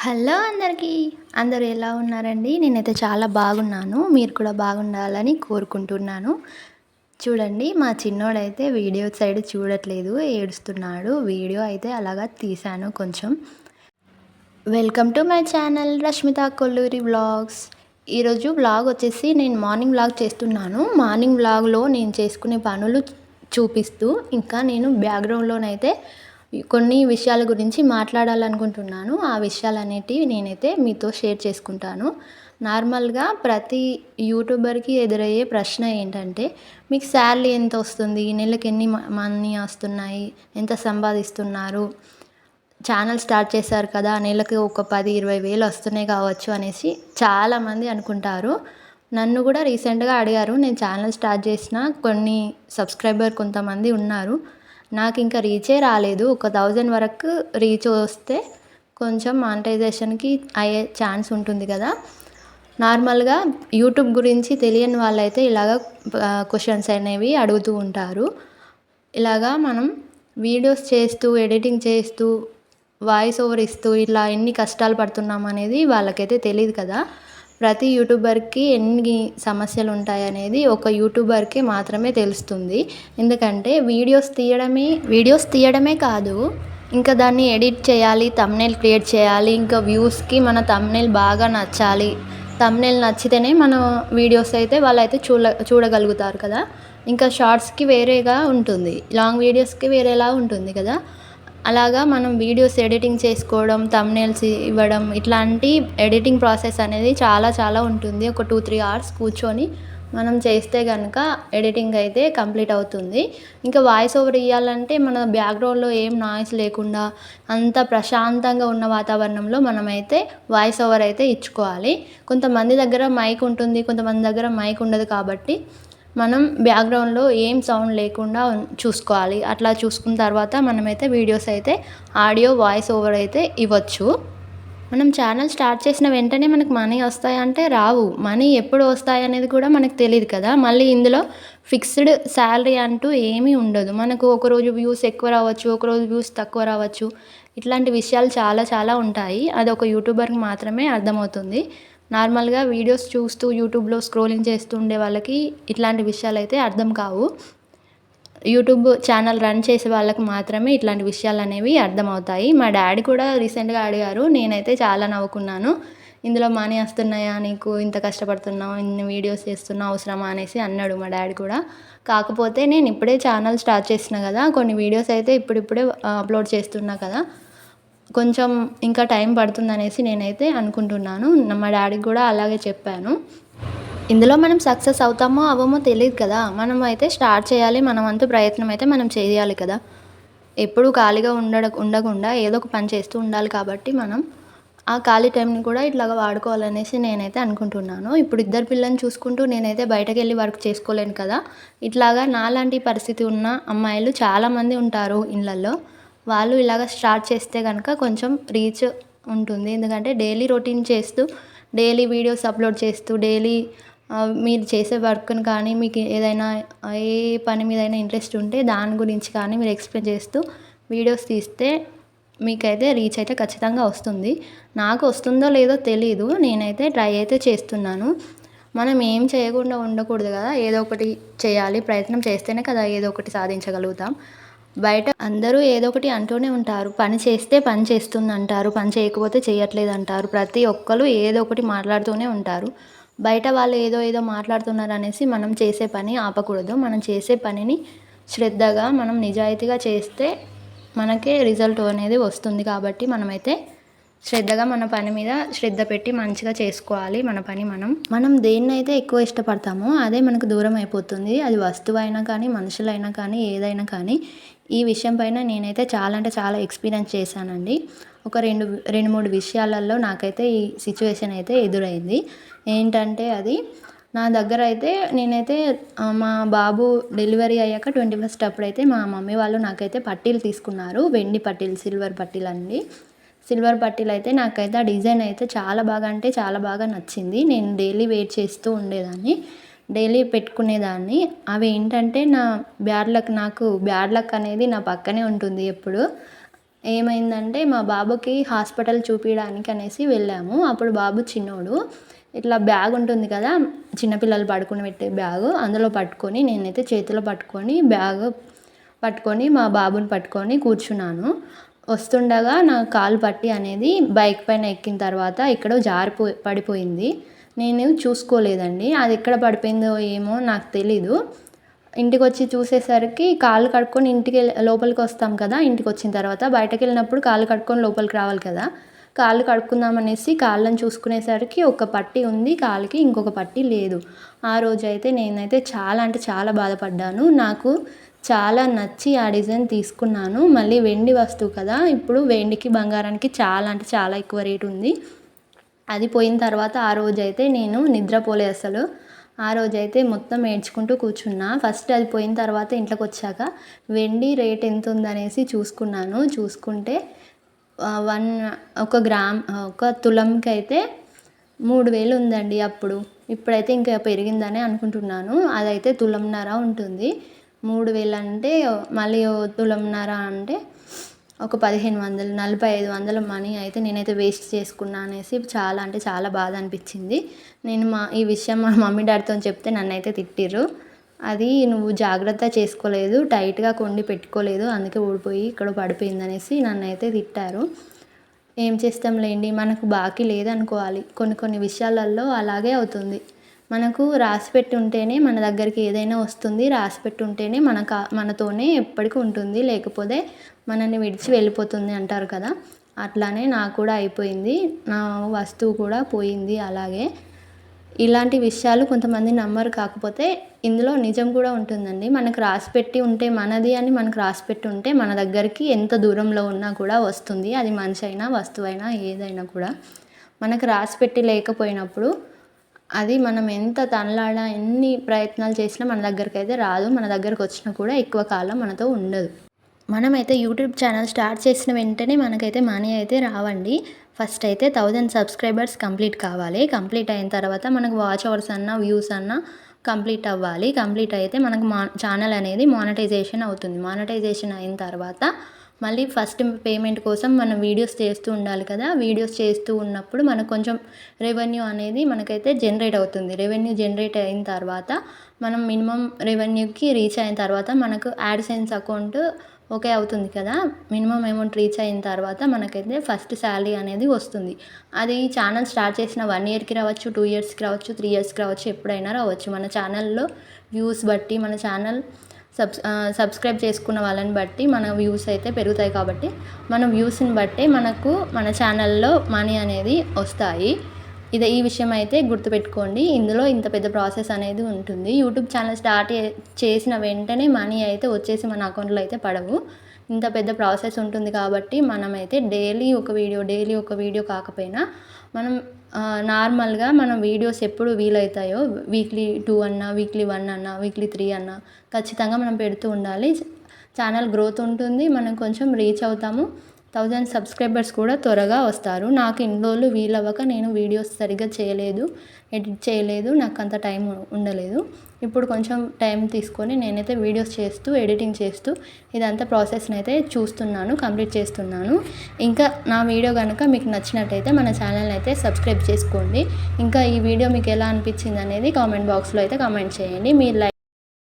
Hello అందరికీ. అందరూ ఎలా ఉన్నారండి? నేనైతే చాలా బాగున్నాను. మీరు కూడా బాగుండాలని కోరుకుంటున్నాను. చూడండి మా చిన్నోడైతే వీడియో సైడ్ చూడట్లేదు. ఏడుస్తున్నాడు. వీడియో అయితే అలాగా తీశాను కొంచెం. Welcome to my channel Rashmita Kolluri vlogs. ఈరోజు వ్లాగ్ వచ్చేసి నేను మార్నింగ్ వ్లాగ్ చేస్తున్నాను. మార్నింగ్ వ్లాగ్లో నేను చేసుకునే పనులు చూపిస్తూ ఇంకా నేను బ్యాక్గ్రౌండ్లోనైతే కొన్ని విషయాల గురించి మాట్లాడాలనుకుంటున్నాను. ఆ విషయాలనేటివి నేనైతే మీతో షేర్ చేసుకుంటాను. నార్మల్గా ప్రతి యూట్యూబర్కి ఎదురయ్యే ప్రశ్న ఏంటంటే, మీకు శాలరీ ఎంత వస్తుంది, నెలకు ఎన్ని మనీ వస్తున్నాయి, ఎంత సంపాదిస్తున్నారు, ఛానల్ స్టార్ట్ చేశారు కదా, నెలకు ఒక 10-20 వేలు వస్తున్నాయి కావచ్చు అనేసి చాలామంది అనుకుంటారు. నన్ను కూడా రీసెంట్గా అడిగారు. నేను ఛానల్ స్టార్ట్ చేసిన కొన్ని సబ్స్క్రైబర్ కొంతమంది ఉన్నారు. నాకు ఇంకా రీచే రాలేదు. ఒక 1000 వరకు రీచ్ వస్తే కొంచెం మానిటైజేషన్కి అయ్యే ఛాన్స్ ఉంటుంది కదా. నార్మల్గా యూట్యూబ్ గురించి తెలియని వాళ్ళైతే ఇలాగ క్వశ్చన్స్ అనేవి అడుగుతూ ఉంటారు. ఇలాగా మనం వీడియోస్ చేస్తూ ఎడిటింగ్ చేస్తూ వాయిస్ ఓవర్ ఇస్తూ ఇట్లా ఎన్ని కష్టాలు పడుతున్నాం అనేది వాళ్ళకైతే తెలియదు కదా. ప్రతి యూట్యూబర్కి ఎన్ని సమస్యలు ఉంటాయనేది ఒక యూట్యూబర్కి మాత్రమే తెలుస్తుంది. ఎందుకంటే వీడియోస్ తీయడమే కాదు, ఇంకా దాన్ని ఎడిట్ చేయాలి, థంబ్నెయిల్ క్రియేట్ చేయాలి, ఇంకా వ్యూస్కి మన థంబ్నెయిల్ బాగా నచ్చాలి. థంబ్నెయిల్ నచ్చితేనే మన వీడియోస్ అయితే వాళ్ళైతే చూడగలుగుతారు కదా. ఇంకా షార్ట్స్కి వేరేగా ఉంటుంది, లాంగ్ వీడియోస్కి వేరేలా ఉంటుంది కదా. అలాగా మనం వీడియోస్ ఎడిటింగ్ చేసుకోవడం, థంబ్నెయిల్స్ ఇవ్వడం, ఇట్లాంటి ఎడిటింగ్ ప్రాసెస్ అనేది చాలా ఉంటుంది. ఒక 2-3 అవర్స్ కూర్చొని మనం చేస్తే కనుక ఎడిటింగ్ అయితే కంప్లీట్ అవుతుంది. ఇంకా వాయిస్ ఓవర్ ఇవ్వాలంటే మన బ్యాక్గ్రౌండ్లో ఏం నాయిస్ లేకుండా అంత ప్రశాంతంగా ఉన్న వాతావరణంలో మనమైతే వాయిస్ ఓవర్ అయితే ఇచ్చుకోవాలి. కొంతమంది దగ్గర మైక్ ఉంటుంది, కొంతమంది దగ్గర మైక్ ఉండదు కాబట్టి మనం బ్యాక్గ్రౌండ్లో ఏం సౌండ్ లేకుండా చూసుకోవాలి. అట్లా చూసుకున్న తర్వాత మనమైతే వీడియోస్ అయితే ఆడియో వాయిస్ ఓవర్ అయితే ఇవ్వచ్చు. మనం ఛానల్ స్టార్ట్ చేసిన వెంటనే మనకు మనీ వస్తాయంటే రావు. మనీ ఎప్పుడు వస్తాయి అనేది కూడా మనకు తెలియదు కదా. మళ్ళీ ఇందులో ఫిక్స్డ్ శాలరీ అంటూ ఏమీ ఉండదు. మనకు ఒకరోజు వ్యూస్ ఎక్కువ రావచ్చు, ఒకరోజు వ్యూస్ తక్కువ రావచ్చు. ఇట్లాంటి విషయాలు చాలా ఉంటాయి. అది ఒక యూట్యూబర్కి మాత్రమే అర్థమవుతుంది. నార్మల్గా వీడియోస్ చూస్తూ యూట్యూబ్లో స్క్రోలింగ్ చేస్తూ ఉండే వాళ్ళకి ఇట్లాంటి విషయాలు అయితే అర్థం కావు. యూట్యూబ్ ఛానల్ రన్ చేసే వాళ్ళకి మాత్రమే ఇట్లాంటి విషయాలు అనేవి అర్థమవుతాయి. మా డాడీ కూడా రీసెంట్గా అడిగారు. నేనైతే చాలా నవ్వుకున్నాను. ఇందులో మనీ వస్తున్నాయా, నీకు ఇంత కష్టపడుతున్నావు, ఇన్ని వీడియోస్ చేస్తున్నావు, అవసరమా అనేసి అన్నాడు మా డాడీ కూడా. కాకపోతే నేను ఇప్పుడే ఛానల్ స్టార్ట్ చేసిన కదా, కొన్ని వీడియోస్ అయితే ఇప్పుడిప్పుడే అప్లోడ్ చేస్తున్నా కదా, కొంచెం ఇంకా టైం పడుతుందనేసి నేనైతే అనుకుంటున్నాను. మా డాడీకి కూడా అలాగే చెప్పాను. ఇందులో మనం సక్సెస్ అవుతామో అవ్వమో తెలియదు కదా. మనం అయితే స్టార్ట్ చేయాలి, మన వంతు ప్రయత్నం అయితే మనం చేయాలి కదా. ఎప్పుడూ ఖాళీగా ఉండకుండా ఏదో ఒక పని చేస్తూ ఉండాలి కాబట్టి మనం ఆ ఖాళీ టైంని కూడా ఇట్లాగా వాడుకోవాలనేసి నేనైతే అనుకుంటున్నాను. ఇప్పుడు ఇద్దరు పిల్లల్ని చూసుకుంటూ నేనైతే బయటకెళ్ళి వర్క్ చేసుకోలేను కదా. ఇట్లాగా నాలాంటి పరిస్థితి ఉన్న అమ్మాయిలు చాలామంది ఉంటారు ఇళ్ళల్లో. వాళ్ళు ఇలాగ స్టార్ట్ చేస్తే కనుక కొంచెం రీచ్ ఉంటుంది. ఎందుకంటే డైలీ రొటీన్ చేస్తూ, డైలీ వీడియోస్ అప్లోడ్ చేస్తూ, డైలీ మీరు చేసే వర్క్ని కానీ, మీకు ఏదైనా ఏ పని మీదైనా ఇంట్రెస్ట్ ఉంటే దాని గురించి కానీ మీరు ఎక్స్ప్లెయిన్ చేస్తూ వీడియోస్ తీస్తే మీకైతే రీచ్ అయితే ఖచ్చితంగా వస్తుంది. నాకు వస్తుందో లేదో తెలీదు. నేనైతే ట్రై అయితే చేస్తున్నాను. మనం ఏం చేయకుండా ఉండకూడదు కదా. ఏదో ఒకటి చేయాలి. ప్రయత్నం చేస్తేనే కదా ఏదో ఒకటి సాధించగలుగుతాం. బయట అందరూ ఏదో ఒకటి అంటూనే ఉంటారు. పని చేస్తే పని చేస్తుంది అంటారు, పని చేయకపోతే చేయట్లేదు అంటారు. ప్రతి ఒక్కరు ఏదో ఒకటి మాట్లాడుతూనే ఉంటారు. బయట వాళ్ళు ఏదో మాట్లాడుతున్నారు అనేసి మనం చేసే పని ఆపకూడదు. మనం చేసే పనిని శ్రద్ధగా మనం నిజాయితీగా చేస్తే మనకే రిజల్ట్ అనేది వస్తుంది. కాబట్టి మనమైతే శ్రద్ధగా మన పని మీద శ్రద్ధ పెట్టి మంచిగా చేసుకోవాలి. మన పని మనం దేన్నైతే ఎక్కువ ఇష్టపడతామో అదే మనకు దూరం అయిపోతుంది. అది వస్తువైనా కానీ, మనుషులైనా కానీ, ఏదైనా కానీ. ఈ విషయం పైన నేనైతే చాలా అంటే చాలా ఎక్స్పీరియన్స్ చేశానండి. ఒక 2-3 విషయాలలో నాకైతే ఈ సిచ్యువేషన్ అయితే ఎదురైంది. ఏంటంటే అది నా దగ్గర అయితే నేనైతే మా బాబు డెలివరీ అయ్యాక 21st అప్పుడైతే మా మమ్మీ వాళ్ళు నాకైతే పట్టీలు తీసుకున్నారు. వెండి పట్టీలు, సిల్వర్ పట్టీలు అండి. సిల్వర్ పట్టీలు అయితే నాకైతే ఆ డిజైన్ అయితే చాలా బాగా అంటే చాలా బాగా నచ్చింది. నేను డైలీ వేర్ చేస్తూ ఉండేదాన్ని, డైలీ పెట్టుకునేదాన్ని. అవి ఏంటంటే నాకు బ్యాడ్ లక్ అనేది నా పక్కనే ఉంటుంది ఎప్పుడు. ఏమైందంటే మా బాబుకి హాస్పిటల్ చూపించడానికి అనేసి వెళ్ళాము. అప్పుడు బాబు చిన్నోడు. ఇట్లా బ్యాగ్ ఉంటుంది కదా, చిన్నపిల్లలు పడుకుని పెట్టే బ్యాగు, అందులో పట్టుకొని నేనైతే చేతిలో పట్టుకొని బ్యాగ్ పట్టుకొని మా బాబుని పట్టుకొని కూర్చున్నాను. వస్తుండగా నా కాలు పట్టి అనేది బైక్ పైన ఎక్కిన తర్వాత ఎక్కడో పడిపోయింది. నేను చూసుకోలేదండి. అది ఎక్కడ పడిపోయిందో ఏమో నాకు తెలీదు. ఇంటికొచ్చి చూసేసరికి కాళ్ళు కడుక్కొని లోపలికి వస్తాం కదా, ఇంటికి వచ్చిన తర్వాత బయటకెళ్ళినప్పుడు కాళ్ళు కడుక్కొని లోపలికి రావాలి కదా, కాళ్ళు కడుక్కుందామనేసి కాళ్ళని చూసుకునేసరికి ఒక పట్టీ ఉంది కాలుకి, ఇంకొక పట్టీ లేదు. ఆ రోజైతే నేనైతే చాలా అంటే చాలా బాధపడ్డాను. నాకు చాలా నచ్చి ఆ డిజైన్ తీసుకున్నాను. మళ్ళీ వెండి వస్తువు కదా, ఇప్పుడు వెండికి బంగారానికి చాలా అంటే చాలా ఎక్కువ రేటు ఉంది. అది పోయిన తర్వాత ఆ రోజైతే నేను నిద్రపోలే అసలు. ఆ రోజైతే మొత్తం ఏడ్చుకుంటూ కూర్చున్నా. ఫస్ట్ అది పోయిన తర్వాత ఇంట్లోకి వచ్చాక వెండి రేట్ ఎంత ఉందనేసి చూసుకున్నాను. చూసుకుంటే ఒక తులంకి అయితే 3000 ఉందండి అప్పుడు. ఇప్పుడైతే ఇంకా పెరిగిందని అనుకుంటున్నాను. అదైతే తులంన్నర ఉంటుంది. 3000 అంటే మళ్ళీ తులంన్నర అంటే ఒక 1500, 4500 మనీ అయితే నేనైతే వేస్ట్ చేసుకున్నా అనేసి చాలా అంటే చాలా బాధ అనిపించింది. నేను ఈ విషయం మా మమ్మీ డాడీతో చెప్తే నన్నైతే తిట్టిర్రు. అది నువ్వు జాగ్రత్త చేసుకోలేదు, టైట్గా కొండి పెట్టుకోలేదు, అందుకే ఊడిపోయి ఇక్కడ పడిపోయింది అనేసి నన్నైతే తిట్టారు. ఏం చేస్తాంలేండి, మనకు బాకీ లేదనుకోవాలి. కొన్ని విషయాలలో అలాగే అవుతుంది. మనకు రాసిపెట్టి ఉంటేనే మన దగ్గరికి ఏదైనా వస్తుంది. రాసిపెట్టి ఉంటేనే మనతోనే ఎప్పటికీ ఉంటుంది, లేకపోతే మనల్ని విడిచి వెళ్ళిపోతుంది అంటారు కదా, అట్లానే నాకు కూడా అయిపోయింది. నా వస్తువు కూడా పోయింది అలాగే. ఇలాంటి విషయాలు కొంతమంది నమ్మరు, కాకపోతే ఇందులో నిజం కూడా ఉంటుందండి. మనకు రాసిపెట్టి ఉంటే మనది అని మనకు రాసిపెట్టి ఉంటే మన దగ్గరికి ఎంత దూరంలో ఉన్నా కూడా వస్తుంది. అది మనిషి అయినా వస్తువైనా ఏదైనా కూడా. మనకు రాసిపెట్టి లేకపోయినప్పుడు అది మనం ఎంత తనలాడినా ఎన్ని ప్రయత్నాలు చేసినా మన దగ్గరికి అయితే రాదు. మన దగ్గరకు వచ్చినా కూడా ఎక్కువ కాలం మనతో ఉండదు. మనమైతే యూట్యూబ్ ఛానల్ స్టార్ట్ చేసిన వెంటనే మనకైతే మనీ అయితే రావండి. ఫస్ట్ అయితే 1000 సబ్స్క్రైబర్స్ కంప్లీట్ కావాలి. కంప్లీట్ అయిన తర్వాత మనకు వాచ్ అవర్స్ అన్నా వ్యూస్ అన్నా కంప్లీట్ అవ్వాలి. కంప్లీట్ అయితే మనకు ఛానల్ అనేది మానిటైజేషన్ అవుతుంది. మానిటైజేషన్ అయిన తర్వాత మళ్ళీ ఫస్ట్ పేమెంట్ కోసం మనం వీడియోస్ చేస్తూ ఉండాలి కదా. వీడియోస్ చేస్తూ ఉన్నప్పుడు మనకు కొంచెం రెవెన్యూ అనేది మనకైతే జనరేట్ అవుతుంది. రెవెన్యూ జనరేట్ అయిన తర్వాత మనం మినిమం రెవెన్యూకి రీచ్ అయిన తర్వాత మనకు యాడ్సెన్స్ అకౌంట్ ఓకే అవుతుంది కదా. మినిమం అమౌంట్ రీచ్ అయిన తర్వాత మనకైతే ఫస్ట్ శాలరీ అనేది వస్తుంది. అది ఛానల్ స్టార్ట్ చేసిన 1 ఇయర్కి రావచ్చు, 2 ఇయర్స్కి రావచ్చు, 3 ఇయర్స్కి రావచ్చు, ఎప్పుడైనా రావచ్చు. మన ఛానల్లో వ్యూస్ బట్టి, మన ఛానల్ సబ్స్క్రైబ్ చేసుకున్న వాళ్ళని బట్టి మన వ్యూస్ అయితే పెరుగుతాయి. కాబట్టి మన వ్యూస్ని బట్టే మనకు మన ఛానల్లో మనీ అనేది వస్తాయి. ఈ విషయం అయితే గుర్తుపెట్టుకోండి. ఇందులో ఇంత పెద్ద ప్రాసెస్ అనేది ఉంటుంది. యూట్యూబ్ ఛానల్ స్టార్ట్ చేసిన వెంటనే మనీ అయితే వచ్చేసి మన అకౌంట్లో అయితే పడవు. ఇంత పెద్ద ప్రాసెస్ ఉంటుంది కాబట్టి మనమైతే డైలీ ఒక వీడియో కాకపోయినా మనం నార్మల్గా మనం వీడియోస్ ఎప్పుడు వీలవుతాయో వీక్లీ 2 అన్నా, వీక్లీ 1 అన్నా, వీక్లీ 3 అన్నా ఖచ్చితంగా మనం పెడుతూ ఉండాలి. ఛానల్ గ్రోత్ ఉంటుంది, మనం కొంచెం రీచ్ అవుతాము. 1000 సబ్స్క్రైబర్స్ కూడా త్వరగా వస్తారు. నాకు ఇన్ని రోజులు వీలవ్వక నేను వీడియోస్ సరిగ్గా చేయలేదు, ఎడిట్ చేయలేదు, నాకు అంత టైం ఉండలేదు. ఇప్పుడు కొంచెం టైం తీసుకొని నేనైతే వీడియోస్ చేస్తూ, ఎడిటింగ్ చేస్తూ ఇదంతా ప్రాసెస్ని అయితే చూస్తున్నాను, కంప్లీట్ చేస్తున్నాను. ఇంకా నా వీడియో కనుక మీకు నచ్చినట్టయితే మన ఛానల్ని అయితే సబ్స్క్రైబ్ చేసుకోండి. ఇంకా ఈ వీడియో మీకు ఎలా అనిపించింది అనేది కామెంట్ బాక్స్లో అయితే కామెంట్ చేయండి. మీరు